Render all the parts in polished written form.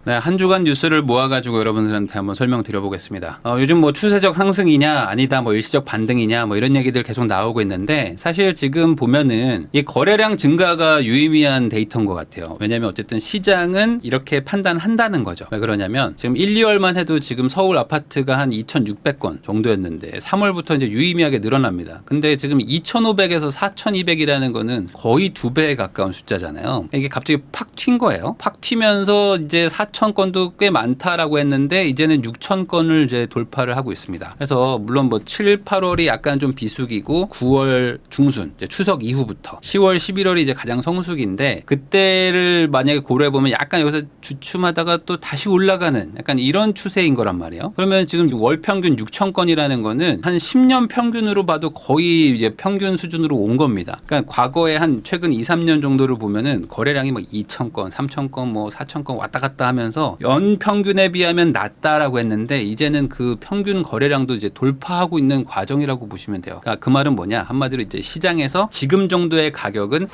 네, 한 주간 뉴스를 모아가지고 여러분들한테 한번 설명드려보겠습니다. 요즘 뭐 추세적 상승이냐 아니다 뭐 일시적 반등이냐 뭐 이런 얘기들 계속 나오고 있는데 사실 지금 보면은 이 거래량 증가가 유의미한 데이터인 것 같아요. 왜냐하면 어쨌든 시장은 이렇게 판단한다는 거죠. 왜 그러냐면 지금 1, 2월만 해도 지금 서울 아파트가 한 2,600건 정도였는데 3월부터 이제 유의미하게 늘어납니다. 근데 지금 2,500에서 4,200이라는 거는 거의 2배에 가까운 숫자잖아요. 이게 갑자기 팍 튄 거예요. 팍 튀면서 이제 4,000건도 꽤 많다라고 했는데 이제는 6,000건을 이제 돌파를 하고 있습니다. 그래서 물론 뭐 7, 8월이 약간 좀 비수기고 9월 중순 이제 추석 이후부터 10월, 11월이 이제 가장 성수기인데 그때를 만약에 고려해 보면 약간 여기서 주춤하다가 또 다시 올라가는 약간 이런 추세인 거란 말이에요. 그러면 지금 월 평균 6,000건이라는 거는 한 10년 평균으로 봐도 거의 이제 평균 수준으로 온 겁니다. 그러니까 과거에 한 최근 2, 3년 정도를 보면은 거래량이 뭐 2,000건, 3,000건, 뭐 4,000건 왔다 갔다 하면서 연 평균에 비하면 낮다라고 했는데 이제는 그 평균 거래량도 이제 돌파하고 있는 과정이라고 보시면 돼요. 그러니까 그 말은 뭐냐? 한마디로 이제 시장에서 지금 정도의 가격은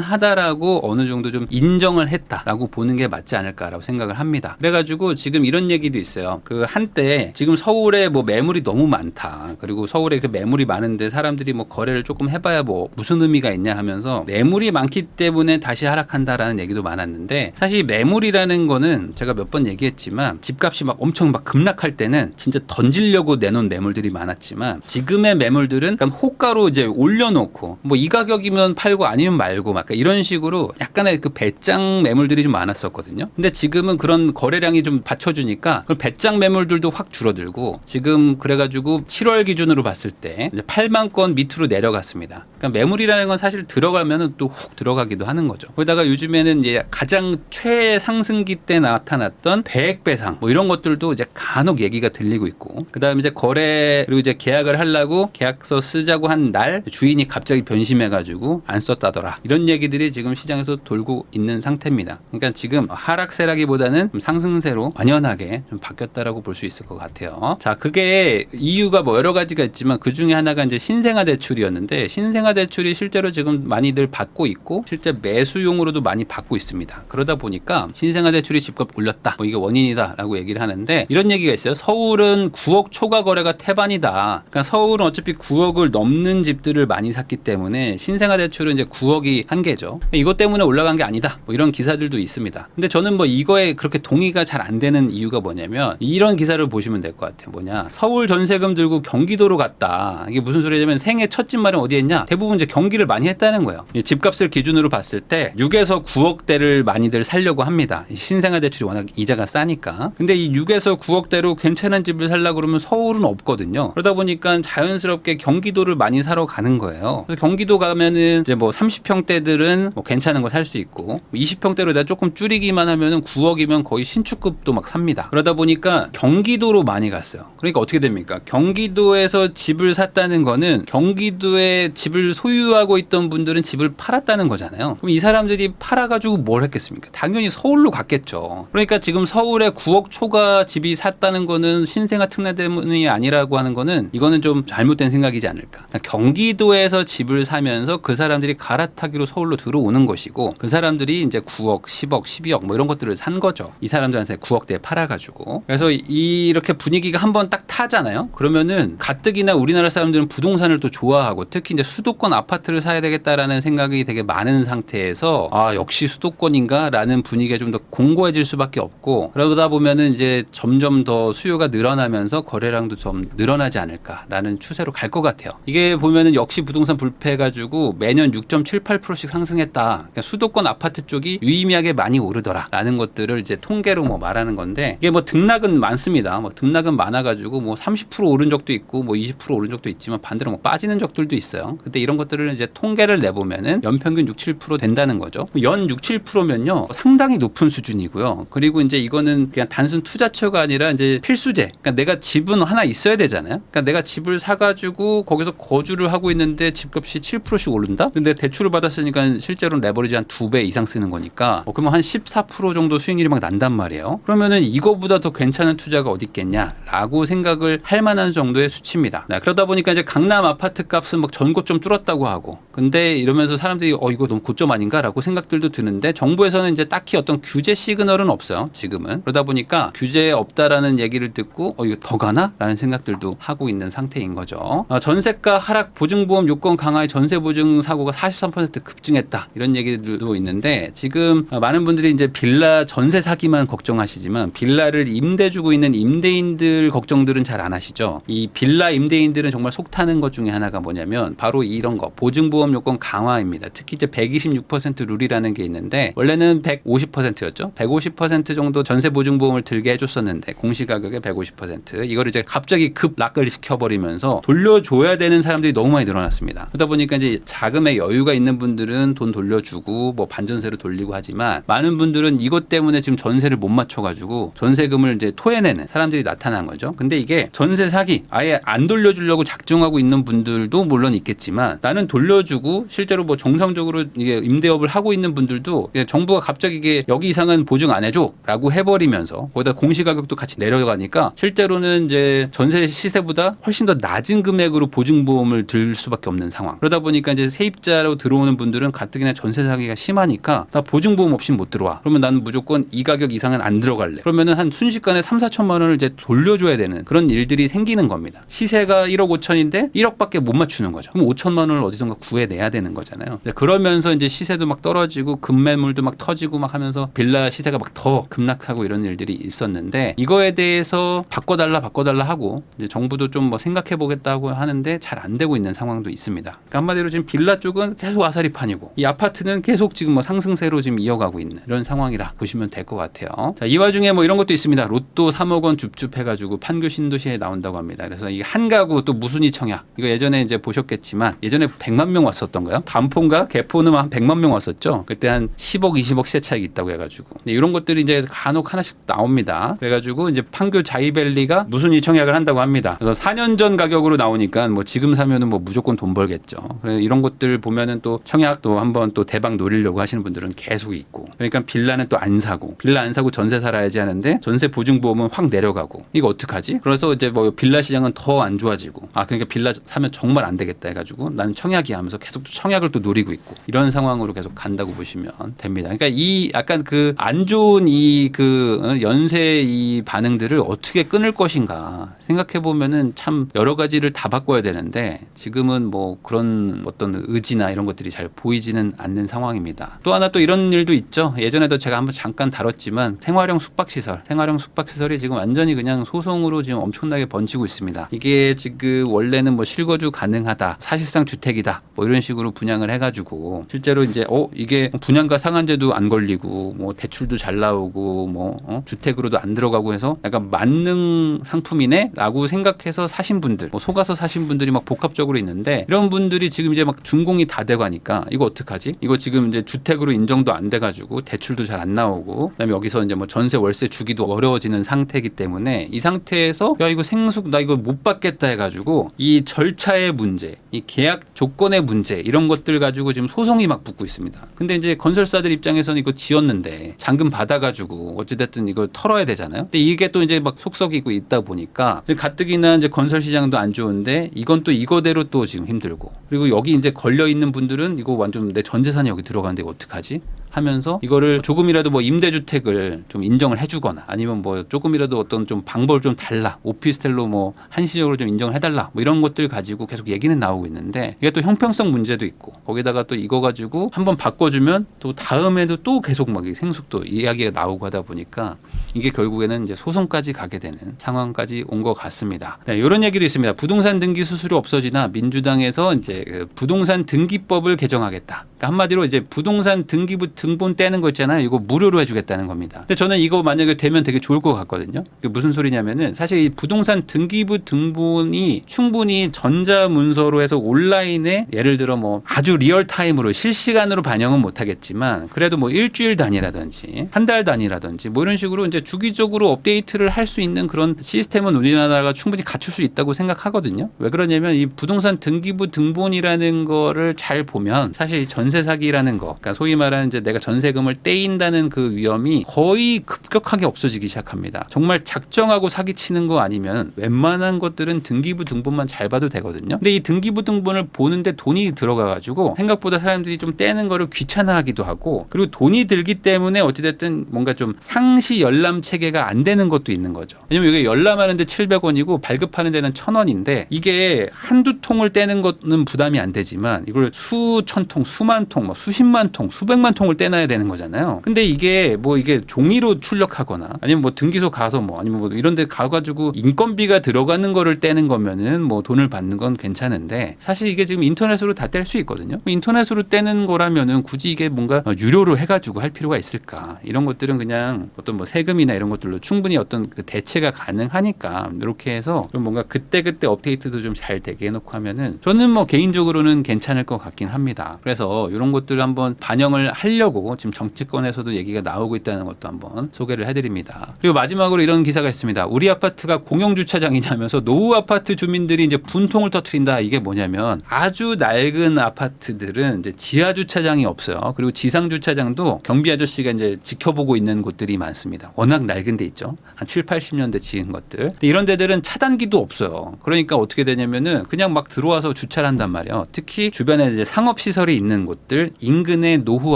살만하다라고 어느 정도 좀 인정을 했다라고 보는 게 맞지 않을까라고 생각을 합니다. 그래가지고 지금 이런 얘기도 있어요. 그 한때 지금 서울에 뭐 매물이 너무 많다. 그리고 서울에 그 매물이 많은데 사람들이 뭐 거래를 조금 해봐야 뭐 무슨 의미가 있냐 하면서 매물이 많기 때문에 다시 하락한다라는 얘기도 많았는데 사실 매물이라는 거는 제가 몇 번 얘기했지만 집값이 막 엄청 막 급락할 때는 진짜 던지려고 내놓은 매물들이 많았지만 지금의 매물들은 약간 호가로 이제 올려놓고 뭐 이 가격이면 팔고 아니면 말고 막 이런 식으로 약간의 그 배짱 매물들이 좀 많았었거든요. 근데 지금은 그런 거래량이 좀 받쳐주니까 그 배짱 매물들도 확 줄어들고 지금 그래가지고 7월 기준으로 봤을 때 이제 8만 건 밑으로 내려갔습니다. 그러니까 매물이라는 건 사실 들어가면은 또 훅 들어가기도 하는 거죠. 거기다가 요즘에는 이제 가장 최상승기 때 나타났던 배액배상 뭐 이런 것들도 이제 간혹 얘기가 들리고 있고 그다음에 이제 거래 그리고 이제 계약을 하려고 계약서 쓰자고 한 날 주인이 갑자기 변심해가지고 안 썼다더라 이런 얘기들이 지금 시장에서 돌고 있는 상태입니다. 그러니까 지금 하락세라기보다는 좀 상승세로 완연하게 좀 바뀌었다라고 볼 수 있을 것 같아요. 자, 그게 이유가 뭐 여러 가지가 있지만 그 중에 하나가 이제 신생아 대출이었는데 신생아 대출이 실제로 지금 많이들 받고 있고 실제 매수용으로도 많이 받고 있습니다. 그러다 보니까 신생아 대출이 집값 올렸다. 뭐 이게 원인이다라고 얘기를 하는데 이런 얘기가 있어요. 서울은 9억 초과 거래가 태반이다. 그러니까 서울은 어차피 9억을 넘는 집들을 많이 샀기 때문에 신생아 대출은 이제 9억이 한계죠. 이것 때문에 올라간 게 아니다. 뭐 이런 기사들도 있습니다. 근데 저는 뭐 이거에 그렇게 동의가 잘 안 되는 이유가 뭐냐면 이런 기사를 보시면 될 것 같아요. 뭐냐? 서울 전세금 들고 경기도로 갔다. 이게 무슨 소리냐면 생애 첫 집 마련 어디 했냐? 대부분 이제 경기를 많이 했다는 거예요. 집값을 기준으로 봤을 때 6에서 9억대를 많이들 살려고 합니다. 신생아 대출이 워낙 이자가 싸니까. 근데 이 6에서 9억대로 괜찮은 집을 살려고 그러면 서울은 없거든요. 그러다 보니까 자연스럽게 경기도를 많이 사러 가는 거예요. 그래서 경기도 가면은 이제 뭐 30평대들은 뭐 괜찮은 거 살 수 있고 20평대로 내가 조금 줄이기만 하면은 9억이면 거의 신축급도 막 삽니다. 그러다 보니까 경기도로 많이 갔어요. 그러니까 어떻게 됩니까? 경기도에서 집을 샀다는 거는 경기도에 집을 소유하고 있던 분들은 집을 팔았다는 거잖아요. 그럼 이 사람들이 팔아가지고 뭘 했겠습니까? 당연히 서울로 갔겠죠. 그러니까 지금 서울에 9억 초과 집이 샀다는 거는 신생아 특례 때문이 아니라고 하는 거는 이거는 좀 잘못된 생각이지 않을까. 그러니까 경기도에서 집을 사면서 그 사람들이 갈아타기로 서울로 들어오는 것이고 그 사람들이 이제 9억, 10억, 12억 뭐 이런 것들을 산 거죠. 이 사람들한테 9억대에 팔아가지고. 그래서 이렇게 분위기가 한번 딱 타잖아요. 그러면은 가뜩이나 우리나라 사람들은 부동산을 또 좋아하고 특히 이제 수도권 아파트를 사야 되겠다라는 생각이 되게 많은 상태에서 아 역시 수도권인가라는 분위기가 좀 더 공고해질 수밖에 없고 그러다 보면은 이제 점점 더 수요가 늘어나면서 거래량도 좀 늘어나지 않을까라는 추세로 갈 것 같아요. 이게 보면은 역시 부동산 불패해가지고 매년 6.78%씩 상승했다. 그러니까 수도권 아파트 쪽이 유의미하게 많이 오르더라라는 것들을 이제 통계로 뭐 말하는 건데 이게 뭐 등락은 많습니다. 뭐 등락은 많아가지고 뭐 30% 오른 적도 있고 뭐 20% 오른 적도 있지만 반대로 뭐 빠지는 적들도 있어요. 근데 이런 것들을 이제 통계를 내보면은 연평균 6, 7% 된다는 거죠. 연 6, 7%면요 상당히 높은 수준이고요. 그리고 이제 이거는 그냥 단순 투자처가 아니라 이제 필수제. 그러니까 내가 집은 하나 있어야 되잖아요. 그러니까 내가 집을 사가지고 거기서 거주를 하고 있는데 집값이 7%씩 오른다? 근데 대출을 받았으니까 실제로는 레버리지 한 2배 이상 쓰는 거니까 그러면 한 14% 정도 수익률이 막 난단 말이에요. 그러면은 이거보다 더 괜찮은 투자가 어디 있겠냐라고 생각을 할 만한 정도의 수치입니다. 네, 그러다 보니까 이제 강남 아파트 값은 막 전고점 뚫었다고 하고 근데 이러면서 사람들이 이거 너무 고점 아닌가라고 생각들도 드는데 정부에서는 이제 딱히 어떤 규제 시그널은 없어요. 지금은. 그러다 보니까 규제 없다라는 얘기를 듣고 이거 더 가나? 라는 생각들도 하고 있는 상태인 거죠. 전세가 하락 보증보험 요건 강화에 전세보증 사고가 43% 급증했다. 이런 얘기들도 있는데 지금 많은 분들이 이제 빌라 전세 사기만 걱정하시지만 빌라를 임대 주고 있는 임대인들 걱정들은 잘 안 하시죠. 이 빌라 임대인들은 정말 속 타는 것 중에 하나가 뭐냐면 바로 이런 거 보증보험 요건 강화입니다. 특히 이제 126% 룰이라는 게 있는데 원래는 150%였죠. 150% 정도 전세 보증보험을 들게 해줬었는데 공시가격의 150% 이거를 이제 갑자기 급 락을 시켜버리면서 돌려줘야 되는 사람들이 너무 많이 늘어났습니다. 그러다 보니까 이제 자금의 여유가 있는 분들은 돈 돌려주고 뭐 반전세로 돌리고 하지만 많은 분들은 이것 때문에 지금 전세를 못 맞춰가지고 전세금을 이제 토해내는 사람들이 나타난 거죠. 근데 이게 전세 사기 아예 안 돌려주려고 작정하고 있는 분들도 물론 있겠지만 나는 돌려주고 실제로 뭐 정상적으로 이게 임대업을 하고 있는 분들도 정부가 갑자기 이게 여기 이상은 보증 안 해줘라고 해버리면서 거기다 공시가격도 같이 내려가니까 실제로는 이제 전세 시세보다 훨씬 더 낮은 금액으로 보증보험을 들 수밖에 없는 상황. 그러다 보니까 이제 세입자로 들어오는 분들은 가뜩이나 전세 사기가 심하니까 나 보증보험 없이 못 들어와. 그러면 나는 무조건 이 가격 이상은 안 들어갈래. 그러면은 한 순식간에 3,4천만 원을 이제 돌려줘야 되는 그런 일들이 생기는 겁니다. 시세가 1억 5천인데 1억밖에 못 맞추는 거죠. 그럼 5천만 원을 어디선가 구해내야 되는 거잖아요. 그러면서 이제 시세도 막 떨어지고 급매물도 막 터지고 막 하면서 빌라 시세가 막 더 급락하고 이런 일들이 있었는데 이거에 대해서 바꿔달라 하고 이제 정부도 좀 뭐 생각해 보겠다고 하는데 잘 안 되고 있는 상황도 있습니다. 그러니까 한마디로 지금 빌라 쪽은 계속 아사리판이고 이 아파트는 계속 지금 뭐 상승세로 지금 이어가고 있는 이런 상황이라 보시면 될 것 같아요. 자, 이 와중에 뭐 이런 것도 있습니다. 로또 3억 원 줍줍 해가지고 판교 신도시에 나온다고 합니다. 그래서 이 한 가구 또 무순위 청약 이거 예전에 이제 보셨겠지만 예전에 100만 명 왔었던가요? 반포인가 개포는 한 100만 명 왔었죠. 그때 한 10억 20억 시세 차익 있다고 해가지고 이런 것들이 이제 간혹 하나씩 나옵니다. 그래가지고 이제 판교 자이밸리가 무순위 청약을 한다고 합니다. 그래서 4년 전 가격으로 나오니까 뭐 지금 사면은 뭐 무조건 돈 벌겠죠. 그래서 이런 것들 보면은 또 청약도 한번 또 대박 노리려고 하시는 분들은 계속 있고 그러니까 빌라는 또 안 사고 빌라 안 사고 전세 살아야지 하는데 전세 보증보험은 확 내려가고 이거 어떡하지? 그래서 이제 뭐 빌라 시장은 더 안 좋아지고 그러니까 빌라 사면 정말 안 되겠다 해가지고 나는 청약이 하면서 계속 또 청약을 또 노리고 있고 이런 상황으로 계속 간다고 보시면 됩니다. 그러니까 이 약간 그 안 좋은 이 그 연쇄 이 반응들을 어떻게 끊을 것인가 생각해 보면은 참 여러 가지를 다 바꿔야 되는데 지금은 뭐 그런 어떤 의지나 이런 것들이 잘 보이지는 않는 상황입니다. 또 하나 또 이런 일도 있죠. 예전에도 제가 한번 잠깐 다뤘지만 생활형 숙박시설이 지금 완전히 그냥 소송으로 지금 엄청나게 번지고 있습니다. 이게 지금 원래는 뭐 실거주 가능하다, 사실상 주택이다, 뭐 이런 식으로 분양을 해가지고 실제로 이제 이게 분양가 상한제도 안 걸리고 뭐 대출도 잘 나오고 뭐 주택으로도 안 들어가고 해서 약간 만능 상품이네라고 생각해서 사신 분들, 뭐 속아서 사신 분들이 막 복합적으로 있는데 이런 분들이 지금 이제 막 준공이 다 돼가니까 이거 어떡하지? 이거 지금 이제 주택으로 인정도 안 돼가지고 대출도 잘 안 나오고 그다음에 여기서 이제 뭐 전세 월세 주기도 어려워지는 상태이기 때문에 이 상태에서 야 이거 생숙 나 이거 못 받겠다 해가지고 이 절차의 문제, 이 계약 조건의 문제 이런 것들 가지고 지금 소송이 막 붙고 있습니다. 근데 이제 건설사들 입장에서는 이거 지었는데 잔금 받아가지고 어찌됐든 이거 털어야 되잖아요. 근데 이게 또 이제 막 속썩이고 있다 보니까 가뜩이나 이제 건설 시장도 안 좋은데 이건 또 이거대로 또 지금 힘들고 그리고 여기 이제 걸려 있는 분들은 이거 완전 내 전 재산이 여기 들어가는데 이거 어떡하지? 하면서 이거를 조금이라도 뭐 임대주택을 좀 인정을 해주거나 아니면 뭐 조금이라도 어떤 좀 방법을 좀 달라 오피스텔로 뭐 한시적으로 좀 인정을 해달라 뭐 이런 것들 가지고 계속 얘기는 나오고 있는데 이게 또 형평성 문제도 있고 거기다가 또 이거 가지고 한번 바꿔주면 또 다음에도 또 계속 막 생숙도 이야기가 나오고 하다 보니까 이게 결국에는 이제 소송까지 가게 되는 상황까지 온 것 같습니다. 네, 이런 얘기도 있습니다. 부동산 등기 수수료 없어지나 민주당에서 이제 그 부동산 등기법을 개정하겠다. 그러니까 한마디로 이제 부동산 등기부 등본 떼는 거 있잖아요. 이거 무료로 해주겠다는 겁니다. 근데 저는 이거 만약에 되면 되게 좋을 것 같거든요. 그게 무슨 소리냐면은 사실 이 부동산 등기부 등본이 충분히 전자문서로 해서 온라인에 예를 들어 뭐 아주 리얼타임으로 실시간으로 반영은 못하겠지만 그래도 뭐 일주일 단위라든지 한 달 단위라든지 뭐 이런 식으로 이제 주기적으로 업데이트를 할 수 있는 그런 시스템은 우리나라가 충분히 갖출 수 있다고 생각하거든요. 왜 그러냐면 이 부동산 등기부 등본이라는 거를 잘 보면 사실 전세 사기라는 거, 그러니까 소위 말하는 이제 내가 전세금을 떼인다는 그 위험이 거의 급격하게 없어지기 시작합니다. 정말 작정하고 사기치는 거 아니면 웬만한 것들은 등기부 등본만 잘 봐도 되거든요. 근데 이 등기부 등본을 보는데 돈이 들어가가지고 생각보다 사람들이 좀 떼는 거를 귀찮아하기도 하고, 그리고 돈이 들기 때문에 어찌됐든 뭔가 좀 상시 열람 체계가 안 되는 것도 있는 거죠. 왜냐면 이게 열람하는데 700원이고 발급하는 데는 1,000원인데 이게 한두 통을 떼는 것은 부담이 안 되지만 이걸 수천 통, 수만 통, 뭐 수십만 통, 수백만 통을 떼놔야 되는 거잖아요. 근데 이게 뭐 이게 종이로 출력하거나 아니면 뭐 등기소 가서 뭐 아니면 뭐 이런 데 가가지고 인건비가 들어가는 거를 떼는 거면은 뭐 돈을 받는 건 괜찮은데, 사실 이게 지금 인터넷으로 다 뗄 수 있거든요. 인터넷으로 떼는 거라면은 굳이 이게 뭔가 유료로 해가지고 할 필요가 있을까? 이런 것들은 그냥 어떤 뭐 세금이나 이런 것들로 충분히 어떤 그 대체가 가능하니까 이렇게 해서 좀 뭔가 그때그때 업데이트도 좀 잘 되게 해놓고 하면은 저는 뭐 개인적으로는 괜찮을 것 같긴 합니다. 그래서 이런 것들을 한번 반영을 하려고 지금 정치권에서도 얘기가 나오고 있다는 것도 한번 소개를 해드립니다. 그리고 마지막으로 이런 기사가 있습니다. 우리 아파트가 공영주차장이냐면서 노후 아파트 주민들이 이제 분통을 터뜨린다. 이게 뭐냐면 아주 낡은 아파트들은 이제 지하 주차장이 없어요. 그리고 지상 주차장도 경비 아저씨가 이제 지켜보고 있는 곳들이 많습니다. 워낙 낡은 데 있죠. 한 7, 80년대 지은 것들. 근데 이런 데들은 차단기도 없어요. 그러니까 어떻게 되냐면은 그냥 막 들어와서 주차를 한단 말이에요. 특히 주변에 이제 상업 시설이 있는 곳들, 인근의 노후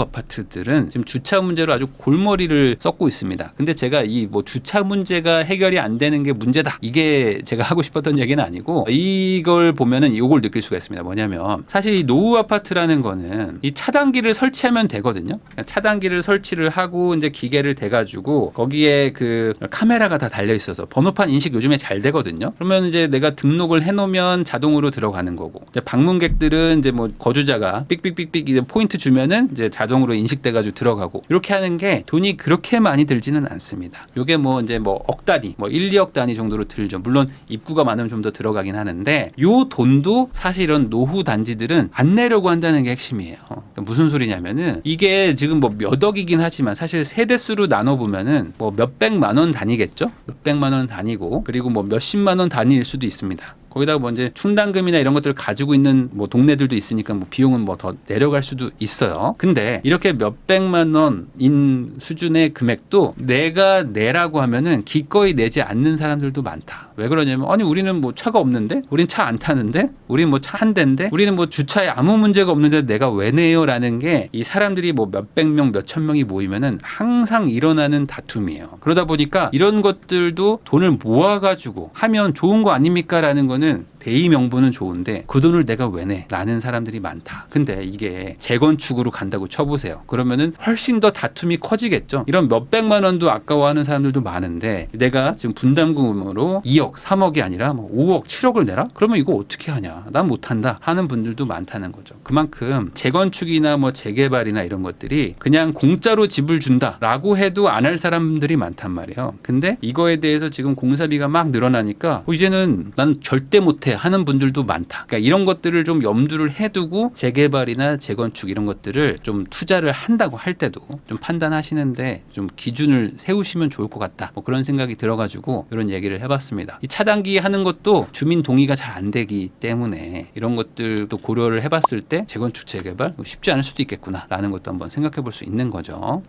아파트들은 지금 주차 문제로 아주 골머리를 썩고 있습니다. 근데 제가 이 뭐 주차 문제가 해결이 안 되는 게 문제다, 이게 제가 하고 싶었던 얘기는 아니고, 이걸 보면은 이걸 느낄 수가 있습니다. 뭐냐면 사실 이 노후 아파트라는 거는 이 차단기를 설치하면 되거든요. 차단기를 설치를 하고 이제 기계를 대가지고 거기에 그 카메라가 다 달려 있어서 번호판 인식 요즘에 잘 되거든요. 그러면 이제 내가 등록을 해놓으면 자동으로 들어가는 거고, 이제 방문객들은 이제 뭐 거주자가 삑삑삑삑 이제 포인트 주면은 이제 자동으로 인식돼가지고 들어가고, 이렇게 하는 게 돈이 그렇게 많이 들지는 않습니다. 요게 뭐 이제 뭐 억 단위, 뭐 1, 2억 단위 정도로 들죠. 물론 입구가 많으면 좀 더 들어가긴 하는데 요 돈도 사실 이런 노후 단지들은 안 내려고 한다는 게 핵심이에요. 그러니까 무슨 소리냐면은 이게 지금 뭐 몇 억이긴 하지만 사실 세대수로 나눠보면은 뭐 몇백만 원 단위겠죠. 몇백만 원 단위고, 그리고 뭐 몇십만 원 단위일 수도 있습니다. 거기다가 뭐 이제 충당금이나 이런 것들을 가지고 있는 뭐 동네들도 있으니까 뭐 비용은 뭐 더 내려갈 수도 있어요. 근데 이렇게 몇백만 원인 수준의 금액도 내가 내라고 하면은 기꺼이 내지 않는 사람들도 많다. 왜 그러냐면 아니 우리는 뭐 차가 없는데, 우린 차 안 타는데, 우린 뭐 차 한 대인데, 우리는 뭐 주차에 아무 문제가 없는데 내가 왜 내요라는 게 이 사람들이 뭐 몇백 명, 몇천 명이 모이면은 항상 일어나는 다툼이에요. 그러다 보니까 이런 것들도 돈을 모아가지고 하면 좋은 거 아닙니까라는 거는 대의 명분은 좋은데 그 돈을 내가 왜 내? 라는 사람들이 많다. 근데 이게 재건축으로 간다고 쳐보세요. 그러면은 훨씬 더 다툼이 커지겠죠. 이런 몇백만 원도 아까워하는 사람들도 많은데 내가 지금 분담금으로 2억, 3억이 아니라 뭐 5억, 7억을 내라? 그러면 이거 어떻게 하냐? 난 못한다 하는 분들도 많다는 거죠. 그만큼 재건축이나 뭐 재개발이나 이런 것들이 그냥 공짜로 집을 준다라고 해도 안 할 사람들이 많단 말이에요. 근데 이거에 대해서 지금 공사비가 막 늘어나니까 이제는 난 절대 못해 하는 분들도 많다. 그러니까 이런 것들을 좀 염두를 해두고 재개발이나 재건축 이런 것들을 좀 투자를 한다고 할 때도 좀 판단하시는데 좀 기준을 세우시면 좋을 것 같다. 뭐 그런 생각이 들어가지고 이런 얘기를 해봤습니다. 이 차단기 하는 것도 주민 동의가 잘 안 되기 때문에 이런 것들도 고려를 해봤을 때 재건축 재개발 쉽지 않을 수도 있겠구나라는 것도 한번 생각해 볼 수 있는 거죠.